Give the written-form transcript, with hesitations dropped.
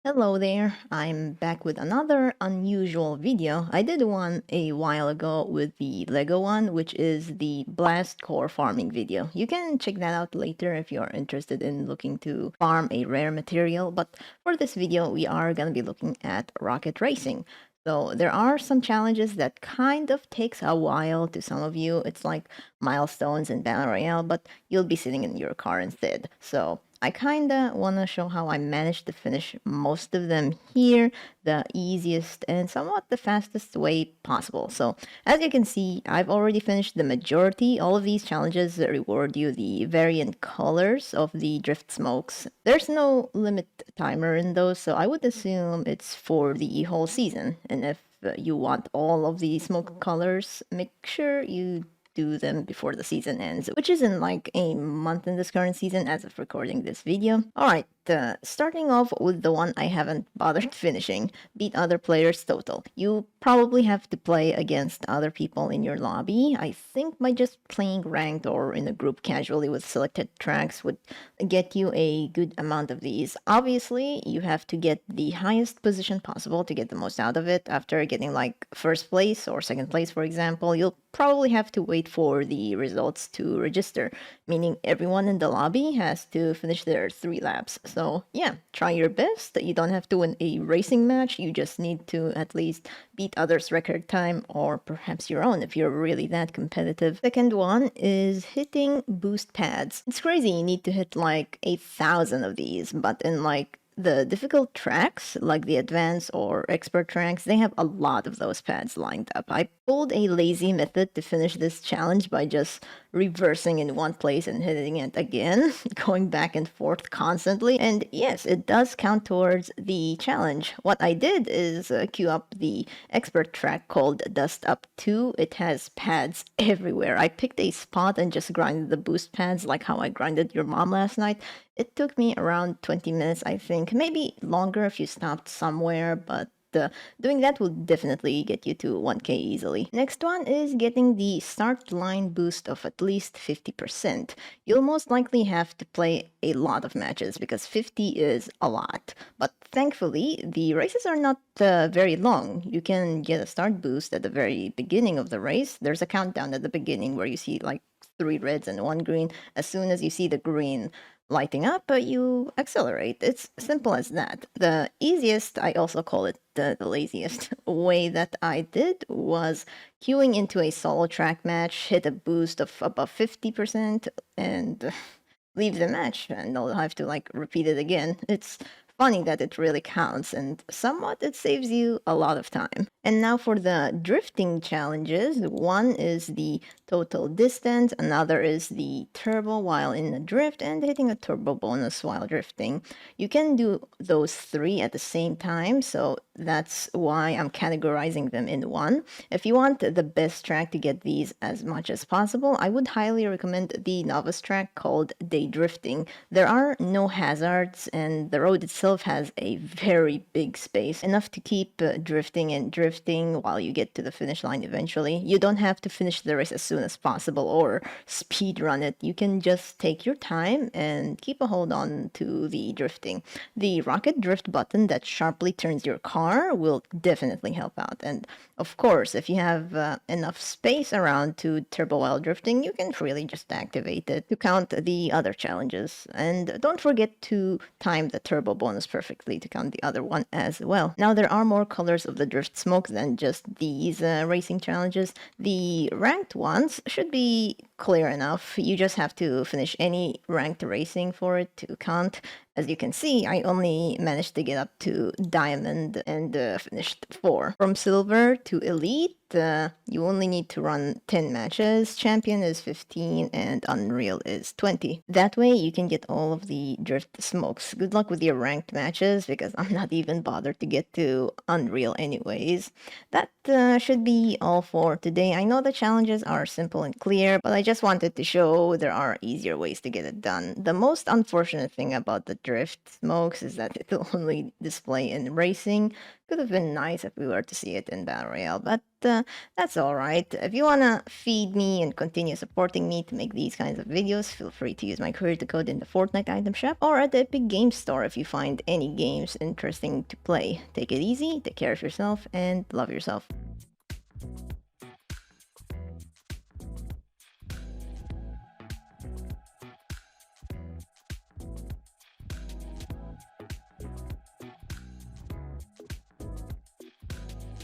Hello there, I'm back with another unusual video. I did one a while ago with the Lego one, which is the blast core farming video. You can check that out later if you're interested in looking to farm a rare material, but for this video we are going to be looking at rocket racing. So there are some challenges that kind of takes a while to some of you. It's like milestones in Battle Royale, but you'll be sitting in your car instead. So I kinda wanna show how I managed to finish most of them here, the easiest and somewhat the fastest way possible. So as you can see, I've already finished the majority. All of these challenges reward you the variant colors of the drift smokes. There's no limit timer in those, so I would assume it's for the whole season. And if you want all of the smoke colors, make sure you do them before the season ends, which is in like a month in this current season as of recording this video. Alright, starting off with the one I haven't bothered finishing, beat other players total. You probably have to play against other people in your lobby. I think by just playing ranked or in a group casually with selected tracks would get you a good amount of these. Obviously, you have to get the highest position possible to get the most out of it. After getting like first place or second place, for example, you'll probably have to wait for the results to register, meaning everyone in the lobby has to finish their 3 laps. So yeah, try your best. You don't have to win a racing match, you just need to at least beat others' record time or perhaps your own if you're really that competitive. Second one is hitting boost pads. It's crazy, you need to hit like 8,000 of these, but in like the difficult tracks, like the advanced or expert tracks, they have a lot of those pads lined up. I pulled a lazy method to finish this challenge by just reversing in one place and hitting it again, going back and forth constantly. And yes, it does count towards the challenge. What I did is queue up the expert track called Dust Up 2. It has pads everywhere. I picked a spot and just grinded the boost pads like how I grinded your mom last night. It took me around 20 minutes, I think, maybe longer if you stopped somewhere, but doing that will definitely get you to 1k easily. Next one is getting the start line boost of at least 50%. You'll most likely have to play a lot of matches because 50 is a lot. But thankfully, the races are not very long. You can get a start boost at the very beginning of the race. There's a countdown at the beginning where you see like 3 reds and 1 green. As soon as you see the green lighting up, but you accelerate. It's simple as that. The easiest, I also call it the laziest way that I did was queuing into a solo track match, hit a boost of above 50%, and leave the match, and I'll have to like repeat it again. It's funny that it really counts, and somewhat it saves you a lot of time. And now for the drifting challenges. One is the total distance, another is the turbo while in a drift, and hitting a turbo bonus while drifting. You can do those 3 at the same time, so that's why I'm categorizing them in one. If you want the best track to get these as much as possible, I would highly recommend the novice track called Day Drifting. There are no hazards, and the road itself has a very big space, enough to keep drifting and drifting while you get to the finish line eventually. You don't have to finish the race as soon as possible or speed run it. You can just take your time and keep a hold on to the drifting. The rocket drift button that sharply turns your car will definitely help out. And of course, if you have enough space around to turbo while drifting, you can really just activate it to count the other challenges. And don't forget to time the turbo bonus perfectly to count the other one as well. Now, there are more colors of the drift smoke than just these racing challenges. The ranked ones should be clear enough. You just have to finish any ranked racing for it to count. As you can see, I only managed to get up to Diamond and finished 4. From Silver to Elite, you only need to run 10 matches, Champion is 15, and Unreal is 20. That way, you can get all of the drift smokes. Good luck with your ranked matches, because I'm not even bothered to get to Unreal anyways. That should be all for today. I know the challenges are simple and clear, but I just wanted to show there are easier ways to get it done. The most unfortunate thing about the drift smokes is that it'll only display in racing. Could have been nice if we were to see it in Battle Royale, but that's all right. If you wanna feed me and continue supporting me to make these kinds of videos, feel free to use my creator code in the Fortnite item shop or at the Epic Games Store if you find any games interesting to play. Take it easy, take care of yourself, and love yourself.